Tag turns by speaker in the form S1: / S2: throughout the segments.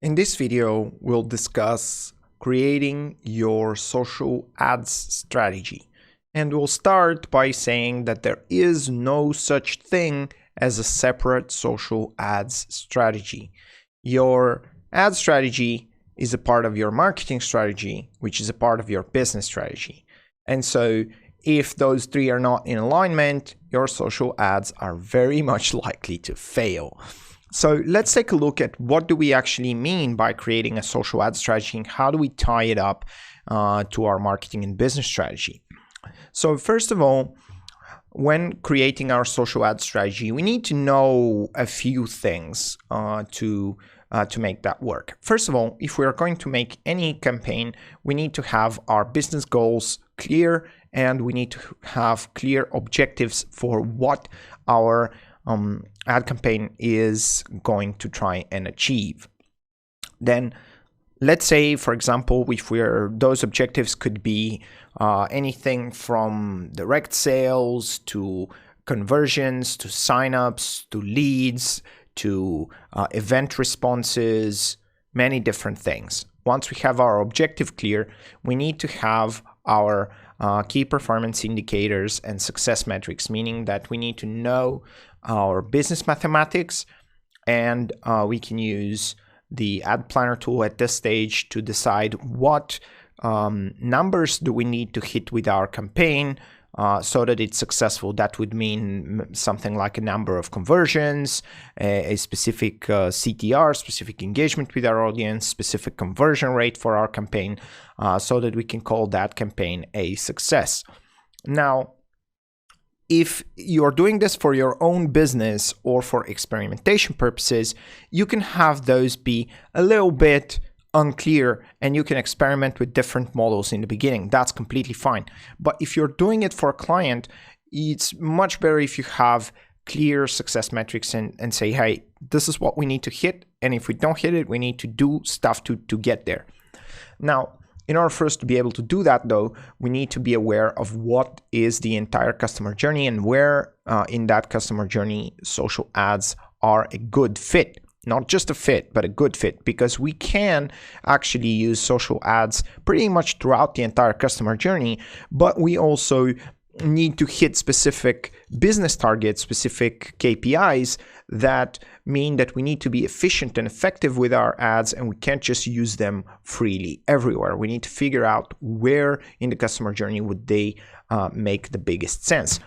S1: In this video, we'll discuss creating your social ads strategy. And we'll start by saying that there is no such thing as a separate social ads strategy. Your ad strategy is a part of your marketing strategy, which is a part of your business strategy. And so if those three are not in alignment, your social ads are very much likely to fail. So let's take a look at what do we actually mean by creating a social ad strategy and how do we tie it up to our marketing and business strategy. So first of all, when creating our social ad strategy, we need to know a few things to make that work. First of all, if we are going to make any campaign, we need to have our business goals clear and we need to have clear objectives for what our ad campaign is going to try and achieve. Then let's say, for example, those objectives could be anything from direct sales to conversions to signups to leads to event responses, many different things. Once we have our objective clear, we need to have our key performance indicators and success metrics, meaning that we need to know our business mathematics, and we can use the ad planner tool at this stage to decide what numbers do we need to hit with our campaign so that it's successful. That would mean something like a number of conversions, a specific CTR, specific engagement with our audience, specific conversion rate for our campaign, so that we can call that campaign a success. Now, if you're doing this for your own business or for experimentation purposes, you can have those be a little bit unclear and you can experiment with different models in the beginning. That's completely fine. But if you're doing it for a client, it's much better if you have clear success metrics and say, hey, this is what we need to hit. And if we don't hit it, we need to do stuff to get there. Now, in order for us to be able to do that, though, we need to be aware of what is the entire customer journey and where in that customer journey social ads are a good fit. Not just a fit, but a good fit, because we can actually use social ads pretty much throughout the entire customer journey, but we also need to hit specific business targets, specific KPIs that mean that we need to be efficient and effective with our ads, and we can't just use them freely everywhere. We need to figure out where in the customer journey would they make the biggest sense.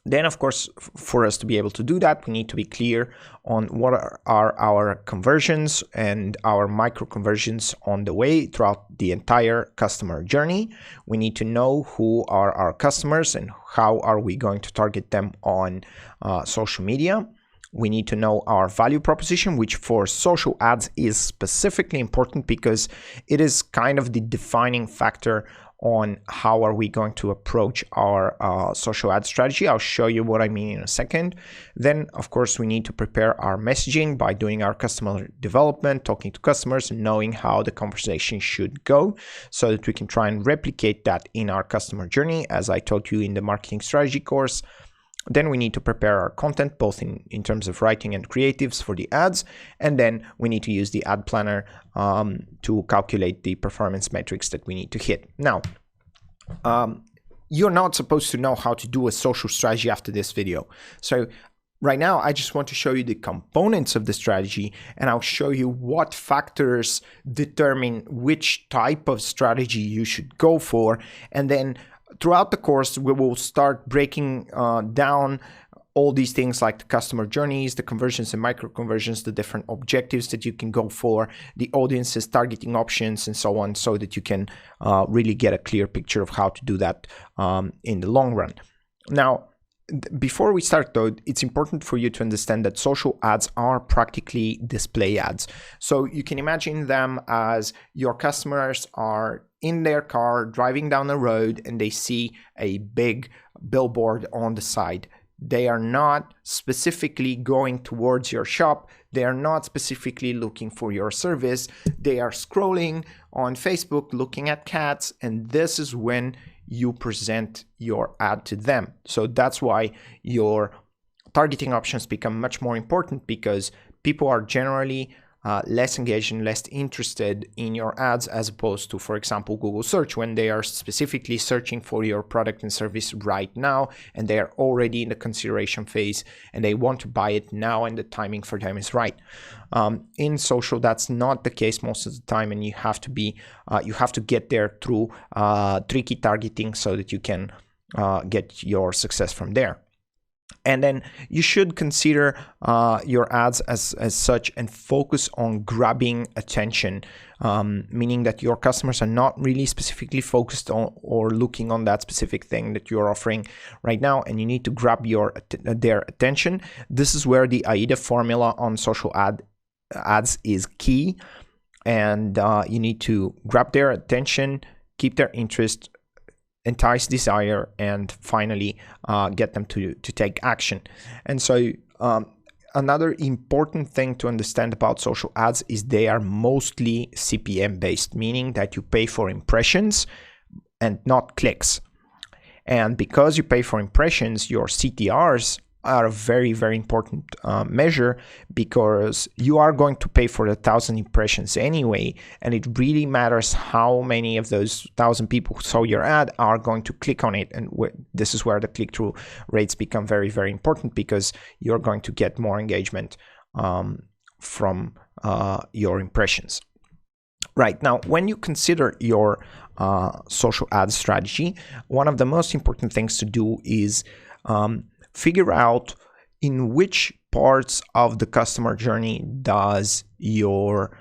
S1: Then, of course, for us to be able to do that, we need to be clear on what are our conversions and our micro conversions on the way throughout the entire customer journey. We need to know who are our customers and how are we going to target them on social media. We need to know our value proposition, which for social ads is specifically important because it is kind of the defining factor on how are we going to approach our social ad strategy. I'll show you what I mean in a second. Then, of course, we need to prepare our messaging by doing our customer development, talking to customers, and knowing how the conversation should go so that we can try and replicate that in our customer journey, as I taught you in the marketing strategy course. Then we need to prepare our content, both in terms of writing and creatives for the ads. And then we need to use the ad planner to calculate the performance metrics that we need to hit. Now, you're not supposed to know how to do a social strategy after this video. So right now, I just want to show you the components of the strategy, and I'll show you what factors determine which type of strategy you should go for. And then throughout the course, we will start breaking down all these things like the customer journeys, the conversions and micro conversions, the different objectives that you can go for, the audiences, targeting options, and so on, so that you can really get a clear picture of how to do that in the long run. Now, before we start, though, it's important for you to understand that social ads are practically display ads. So you can imagine them as your customers are in their car driving down the road and they see a big billboard on the side. They are not specifically going towards your shop. They are not specifically looking for your service. They are scrolling on Facebook, looking at cats, and this is when you present your ad to them. So that's why your targeting options become much more important, because people are generally less engaged and less interested in your ads, as opposed to, for example, Google search, when they are specifically searching for your product and service right now, and they are already in the consideration phase and they want to buy it now, and the timing for them is right. In social, that's not the case most of the time, and you have to get there through tricky targeting so that you can get your success from there. And then you should consider your ads as such and focus on grabbing attention, meaning that your customers are not really specifically focused on or looking on that specific thing that you're offering right now, and you need to grab their attention. This is where the AIDA formula on social ads is key, and you need to grab their attention, keep their interest, entice desire, and finally get them to take action. And so another important thing to understand about social ads is they are mostly CPM based, meaning that you pay for impressions and not clicks. And because you pay for impressions, your CTRs are a very, very important measure, because you are going to pay for 1,000 impressions anyway, and it really matters how many of those 1,000 people who saw your ad are going to click on it. And this is where the click-through rates become very, very important, because you're going to get more engagement from your impressions. Right, now, when you consider your social ad strategy, one of the most important things to do is figure out in which parts of the customer journey does your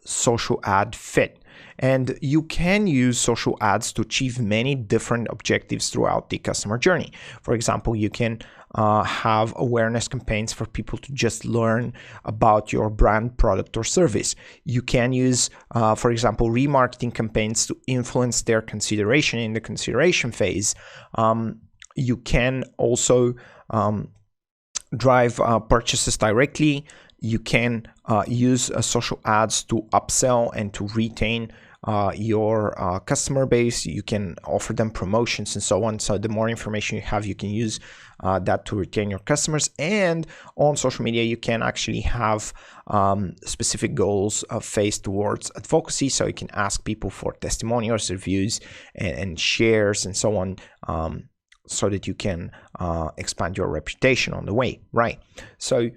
S1: social ad fit. And you can use social ads to achieve many different objectives throughout the customer journey. For example, you can have awareness campaigns for people to just learn about your brand, product, or service. You can use, for example, remarketing campaigns to influence their consideration in the consideration phase. You can also drive purchases directly. You can use social ads to upsell and to retain your customer base. You can offer them promotions and so on. So the more information you have, you can use that to retain your customers. And on social media, you can actually have specific goals faced towards advocacy. So you can ask people for testimonials, reviews, and shares and so on, so that you can expand your reputation on the way, right? So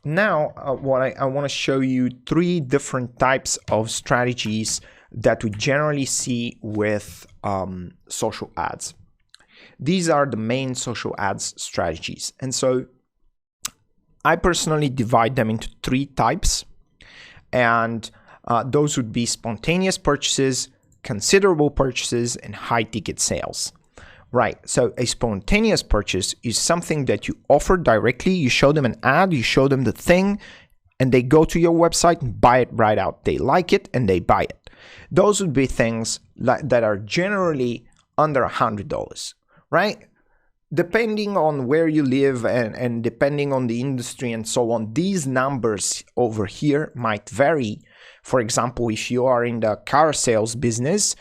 S1: now what I want to show you 3 different types of strategies that we generally see with social ads. These are the main social ads strategies. And so I personally divide them into 3 types. And those would be spontaneous purchases, considerable purchases, and high ticket sales. Right, so a spontaneous purchase is something that you offer directly. You show them an ad, you show them the thing, and they go to your website and buy it right out. They like it and they buy it. Those would be things that are generally under $100, right? Depending on where you live and depending on the industry and so on, these numbers over here might vary. For example, if you are in the car sales business,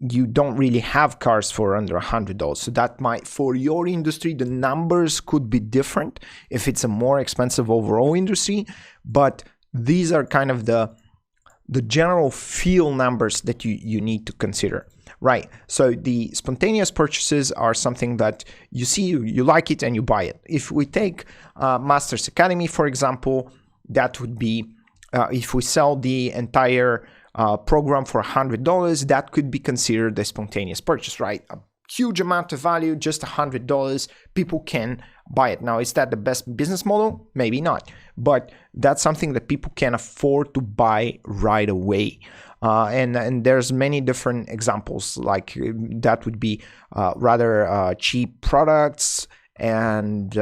S1: you don't really have cars for under $100. So that might, for your industry, the numbers could be different if it's a more expensive overall industry. But these are kind of the general feel numbers that you need to consider, right? So the spontaneous purchases are something that you see, you like it, and you buy it. If we take Masters Academy, for example, that would be, if we sell the entire program for $100, that could be considered a spontaneous purchase, right? A huge amount of value, just $100, people can buy it. Now, is that the best business model? Maybe not, but that's something that people can afford to buy right away. And there's many different examples, like that would be rather cheap products and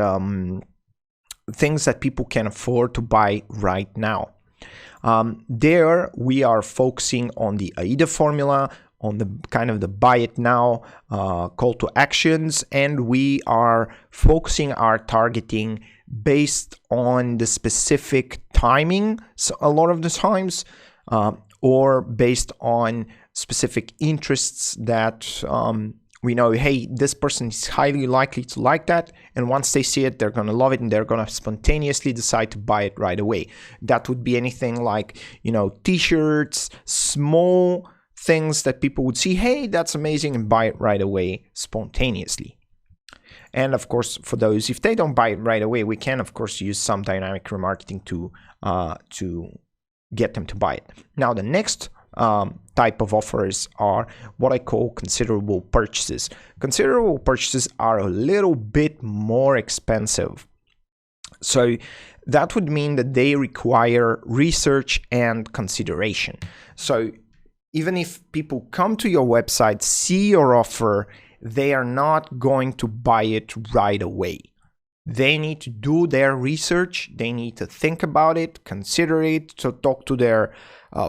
S1: things that people can afford to buy right now. There we are focusing on the AIDA formula, on the kind of the buy it now call to actions, and we are focusing our targeting based on the specific timing, so a lot of the times, or based on specific interests that We know, hey, this person is highly likely to like that, and once they see it, they're going to love it, and they're going to spontaneously decide to buy it right away. That would be anything like, t-shirts, small things that people would see, hey, that's amazing, and buy it right away spontaneously. And of course, for those, if they don't buy it right away, we can, of course, use some dynamic remarketing to get them to buy it. Now, the next type of offers are what I call considerable purchases. Considerable purchases are a little bit more expensive. So that would mean that they require research and consideration. So even if people come to your website, see your offer, they are not going to buy it right away. They need to do their research. They need to think about it, consider it, to talk to their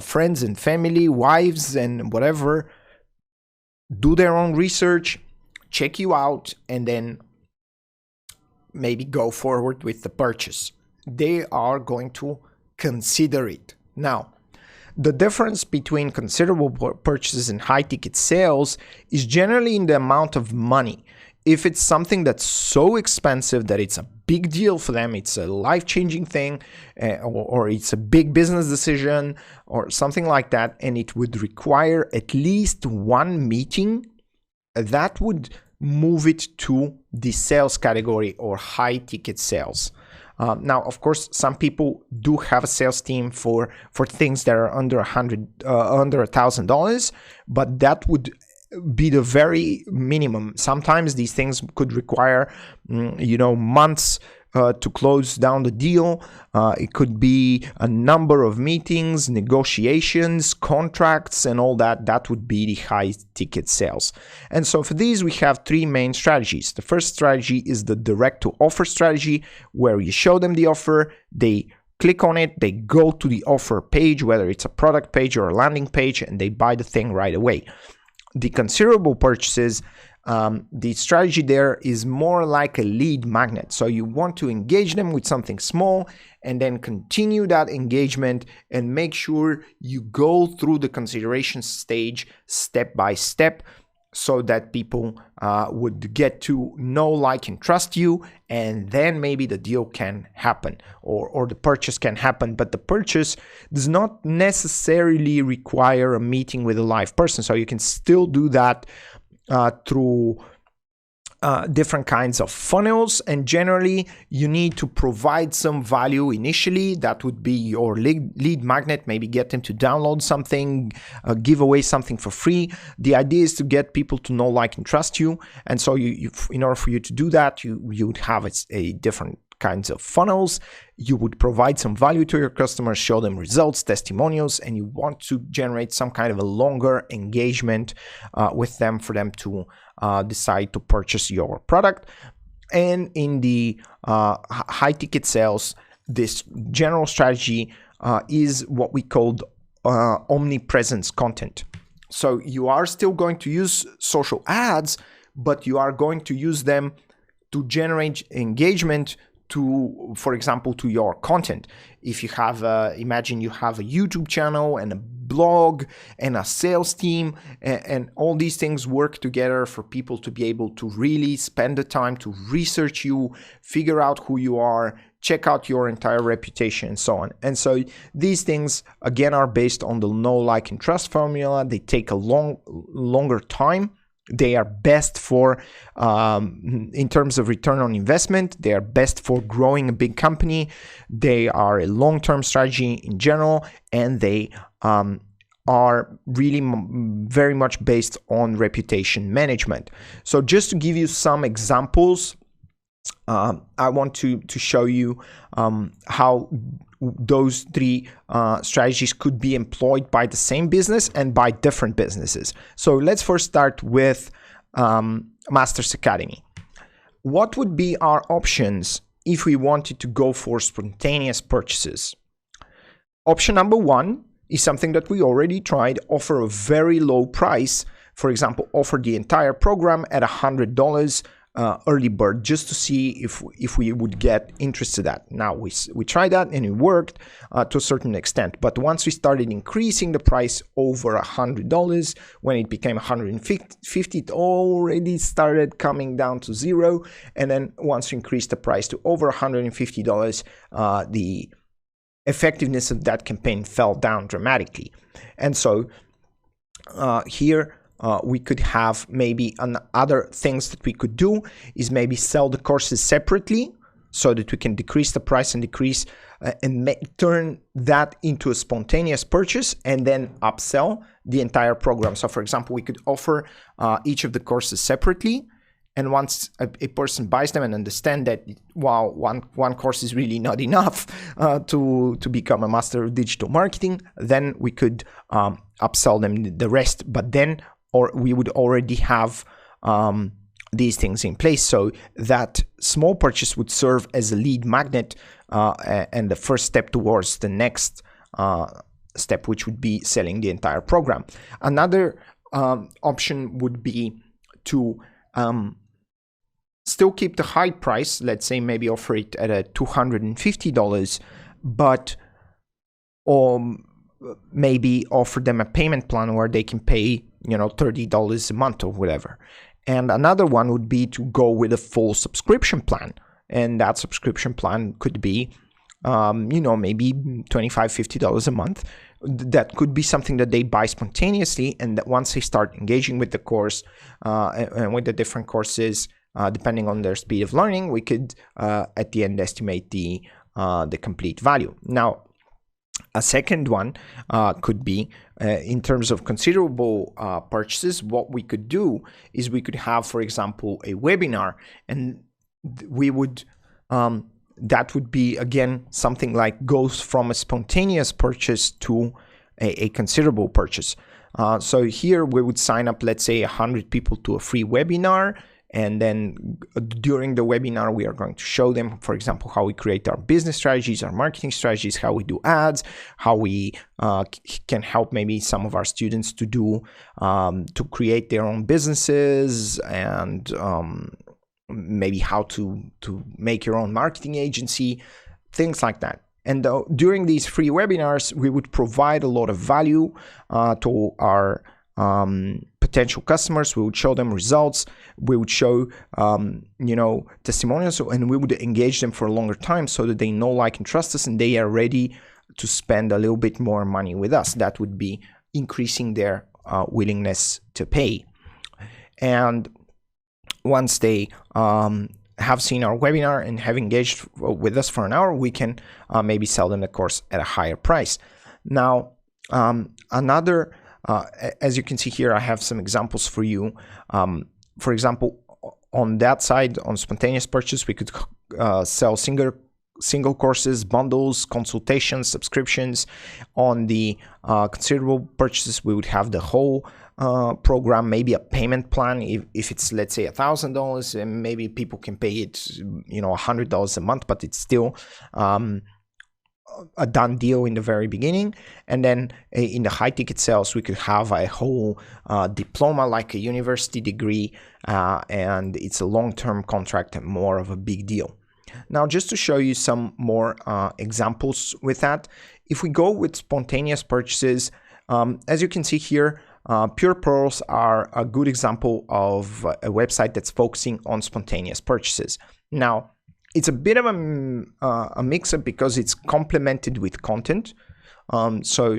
S1: friends and family, wives and whatever, do their own research, check you out, and then maybe go forward with the purchase. They are going to consider it. Now, the difference between considerable purchases and high ticket sales is generally in the amount of money. If it's something that's so expensive that it's a big deal for them, it's a life-changing thing, or it's a big business decision or something like that, and it would require at least one meeting, that would move it to the sales category or high ticket sales. Now, of course, some people do have a sales team for things that are under $1,000, but that would be the very minimum. Sometimes these things could require, months to close down the deal. It could be a number of meetings, negotiations, contracts, and all that. That would be the high ticket sales. And so for these, we have three main strategies. The first strategy is the direct to offer strategy, where you show them the offer, they click on it, they go to the offer page, whether it's a product page or a landing page, and they buy the thing right away. The considerable purchases, the strategy there is more like a lead magnet. So you want to engage them with something small and then continue that engagement and make sure you go through the consideration stage step by step, so that people would get to know, like, and trust you, and then maybe the deal can happen, or the purchase can happen. But the purchase does not necessarily require a meeting with a live person, so you can still do that through different kinds of funnels, and generally you need to provide some value initially. That would be your lead magnet, maybe get them to download something, give away something for free. The idea is to get people to know, like, and trust you, and so you in order for you to do that, you would have a different kinds of funnels. You would provide some value to your customers, show them results, testimonials, and you want to generate some kind of a longer engagement with them for them to decide to purchase your product. And in the high ticket sales, this general strategy is what we called omnipresence content. So you are still going to use social ads, but you are going to use them to generate engagement to, for example, to your content. If you have, imagine you have a YouTube channel and a blog and a sales team, and all these things work together for people to be able to really spend the time to research you, figure out who you are, check out your entire reputation, and so on. And so these things, again, are based on the know, like, and trust formula. They take a longer time. They are best for, in terms of return on investment, they are best for growing a big company. They are a long-term strategy in general, and they are really very much based on reputation management. So just to give you some examples, I want to show you how those three strategies could be employed by the same business and by different businesses. So let's first start with Masters Academy. What would be our options if we wanted to go for spontaneous purchases? Option number one is something that we already tried: offer a very low price. For example, offer the entire program at $100 early bird just to see if we would get interested in that. Now we tried that and it worked to a certain extent, but once we started increasing the price over $100, when it became $150, it already started coming down to zero. And then once we increased the price to over $150, the effectiveness of that campaign fell down dramatically. And so here we could have maybe other things that we could do is maybe sell the courses separately so that we can decrease the price and decrease and turn that into a spontaneous purchase and then upsell the entire program. So for example, we could offer each of the courses separately, and once a person buys them and understand that, wow, one course is really not enough to become a master of digital marketing, then we could upsell them the rest. But then we would already have these things in place, so that small purchase would serve as a lead magnet and the first step towards the next step, which would be selling the entire program. Another option would be to still keep the high price, let's say maybe offer it at a $250, but maybe offer them a payment plan where they can pay, $30 a month or whatever. And another one would be to go with a full subscription plan, and that subscription plan could be maybe $25, $50 a month. That could be something that they buy spontaneously, and that once they start engaging with the course and with the different courses, depending on their speed of learning, we could at the end estimate the complete value. Now, a second one could be in terms of considerable purchases. What we could do is we could have, for example, a webinar, and we would that would be again something like goes from a spontaneous purchase to a considerable purchase. So here we would sign up, let's say 100 people to a free webinar. And then during the webinar, we are going to show them, for example, how we create our business strategies, our marketing strategies, how we do ads, how we can help maybe some of our students to do to create their own businesses, and maybe how to make your own marketing agency, things like that. And during these free webinars, we would provide a lot of value to our potential customers. We would show them results. We would show, testimonials, and we would engage them for a longer time so that they know, like, and trust us, and they are ready to spend a little bit more money with us. That would be increasing their willingness to pay. And once they have seen our webinar and have engaged with us for an hour, we can maybe sell them the course at a higher price. Now, another as you can see here, I have some examples for you. For example, on that side, on spontaneous purchase, we could sell single courses, bundles, consultations, subscriptions. On the considerable purchases, we would have the whole program, maybe a payment plan. If it's, let's say, $1,000, and maybe people can pay it, $100 a month, but it's still a done deal in the very beginning. And then in the high ticket sales, we could have a whole diploma, like a university degree, and it's a long-term contract and more of a big deal. Now, just to show you some more examples with that, if we go with spontaneous purchases, as you can see here, Pure Pearls are a good example of a website that's focusing on spontaneous purchases. Now, it's a bit of a mix-up because it's complemented with content. So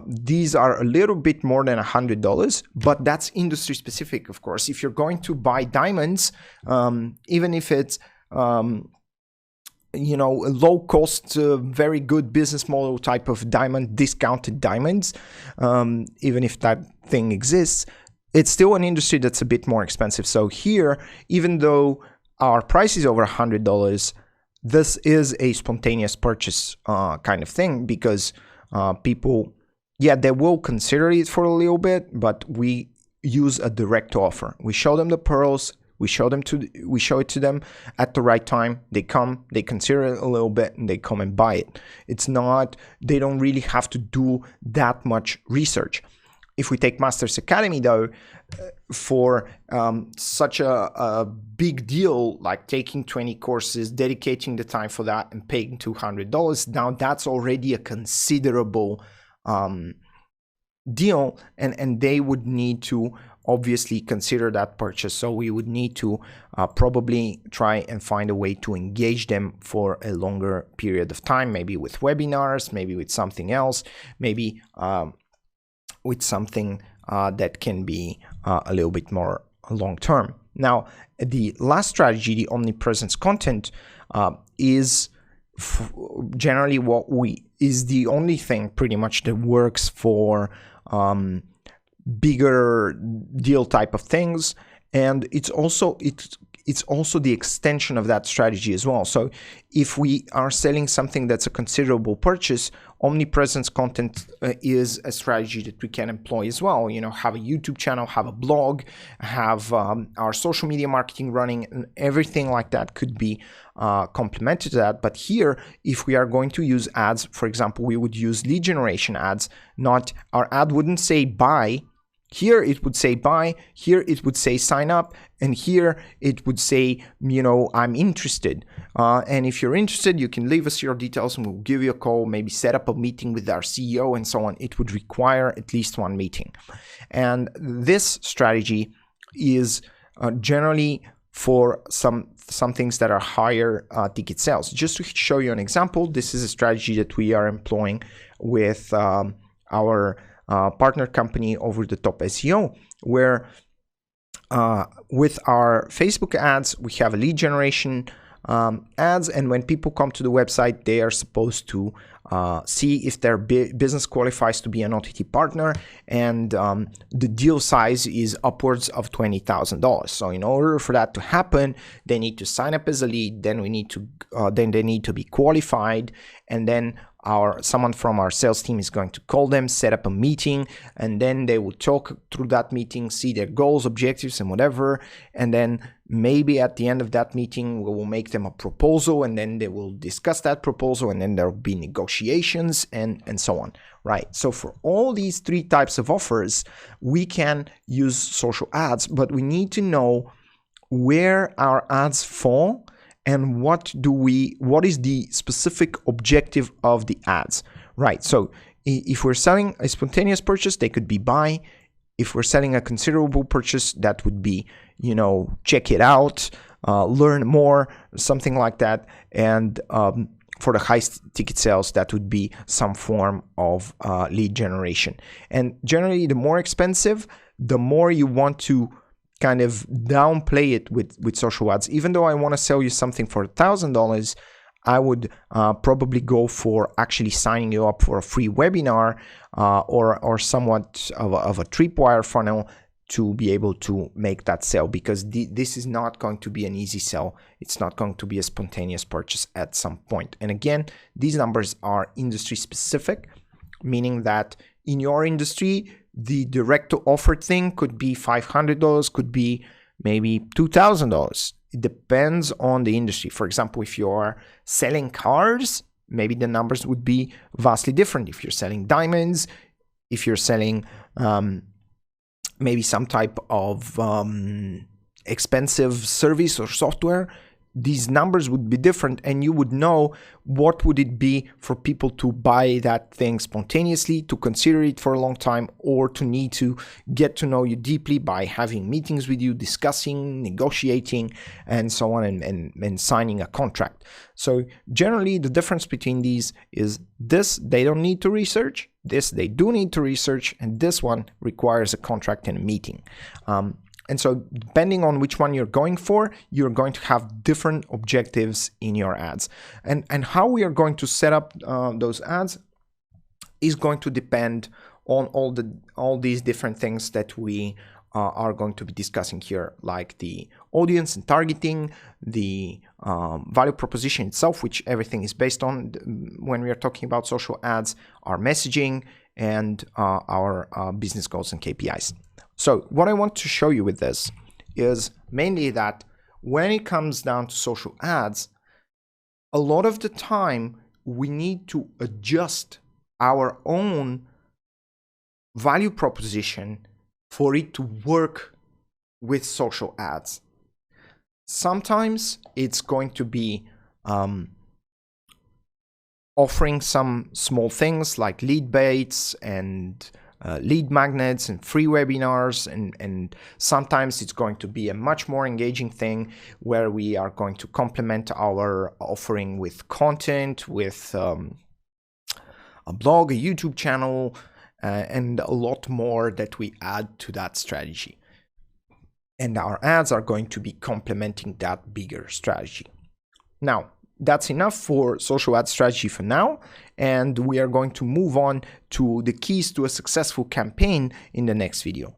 S1: these are a little bit more than $100, but that's industry specific, of course. If you're going to buy diamonds, even if it's a low-cost, very good business model type of diamond, discounted diamonds, even if that thing exists, it's still an industry that's a bit more expensive. So here, even though our price is over $100, this is a spontaneous purchase kind of thing, because people, they will consider it for a little bit, but we use a direct offer. We show them the pearls, we show it to them at the right time. They come, they consider it a little bit, and they come and buy it. It's not, they don't really have to do that much research. If we take Masters Academy, though, for such a big deal like taking 20 courses, dedicating the time for that, and paying $200, now that's already a considerable deal, and they would need to obviously consider that purchase. So we would need to probably try and find a way to engage them for a longer period of time, maybe with webinars, maybe with something else, maybe with something that can be a little bit more long term. Now, the last strategy, the omnipresence content, is generally is the only thing pretty much that works for bigger deal type of things, and it's also the extension of that strategy as well. So if we are selling something that's a considerable purchase, omnipresence content is a strategy that we can employ as well. You know, have a YouTube channel, have a blog, have our social media marketing running, and everything like that could be complemented to that. But here, if we are going to use ads, for example, we would use lead generation ads. Not, our ad wouldn't say buy. Here it would say buy, here it would say sign up, and here it would say, you know, I'm interested. And if you're interested, you can leave us your details and we'll give you a call, maybe set up a meeting with our CEO and so on. It would require at least one meeting. And this strategy is generally for some things that are higher ticket sales. Just to show you an example, this is a strategy that we are employing with our partner company Over the Top SEO, where with our Facebook ads, we have a lead generation ads, and when people come to the website, they are supposed to see if their business qualifies to be an OTT partner, and the deal size is upwards of $20,000. So in order for that to happen, they need to sign up as a lead, then they need to be qualified, and then someone from our sales team is going to call them, set up a meeting, and then they will talk through that meeting, see their goals, objectives, and whatever, and then maybe at the end of that meeting we will make them a proposal, and then they will discuss that proposal, and then there will be negotiations and so on, right? So for all these three types of offers, we can use social ads, but we need to know where our ads fall and what is the specific objective of the ads, right? So if we're selling a spontaneous purchase, they could be buy. If we're selling a considerable purchase, that would be, you know, check it out, learn more, something like that. And for the high ticket sales, that would be some form of lead generation. And generally, the more expensive, the more you want to kind of downplay it with social ads. Even though I want to sell you something for $1,000, I would probably go for actually signing you up for a free webinar or somewhat of a tripwire funnel to be able to make that sale, because this is not going to be an easy sell. It's not going to be a spontaneous purchase at some point. And again, these numbers are industry specific, meaning that in your industry, the direct to offer thing could be $500, could be maybe $2,000. It depends on the industry. For example, if you're selling cars, maybe the numbers would be vastly different. If you're selling diamonds, if you're selling maybe some type of expensive service or software, these numbers would be different, and you would know what would it be for people to buy that thing spontaneously, to consider it for a long time, or to need to get to know you deeply by having meetings with you, discussing, negotiating, and so on, and signing a contract. So generally, the difference between these is this, they don't need to research, this, they do need to research, and this one requires a contract and a meeting. And so depending on which one you're going for, you're going to have different objectives in your ads. And how we are going to set up those ads is going to depend on all these different things that we are going to be discussing here, like the audience and targeting, the value proposition itself, which everything is based on when we are talking about social ads, our messaging, and our business goals and KPIs. So what I want to show you with this is mainly that when it comes down to social ads, a lot of the time we need to adjust our own value proposition for it to work with social ads. Sometimes it's going to be offering some small things like lead baits and lead magnets and free webinars, and sometimes it's going to be a much more engaging thing where we are going to complement our offering with content, with a blog, a YouTube channel, and a lot more that we add to that strategy. And our ads are going to be complementing that bigger strategy. Now, that's enough for social ad strategy for now, and we are going to move on to the keys to a successful campaign in the next video.